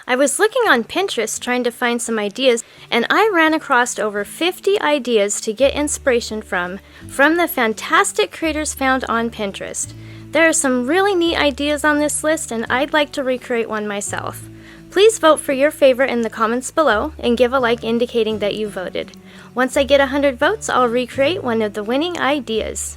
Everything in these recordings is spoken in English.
I was looking on Pinterest trying to find some ideas, and I ran across over 50 ideas to get inspiration from the fantastic creators found on Pinterest. There are some really neat ideas on this list, and I'd like to recreate one myself. Please vote for your favorite in the comments below and give a like indicating that you voted. Once I get 100 votes, I'll recreate one of the winning ideas.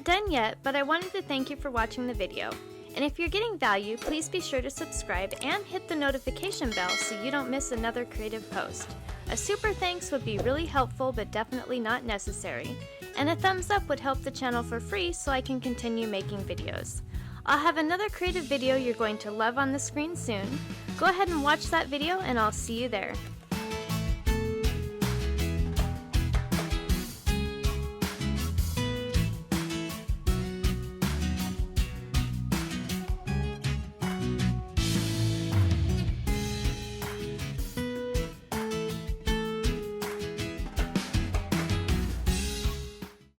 not done yet, but I wanted to thank you for watching the video. And if you're getting value, please be sure to subscribe and hit the notification bell so you don't miss another creative post. A super thanks would be really helpful but definitely not necessary. And a thumbs up would help the channel for free so I can continue making videos. I'll have another creative video you're going to love on the screen soon. Go ahead and watch that video and I'll see you there.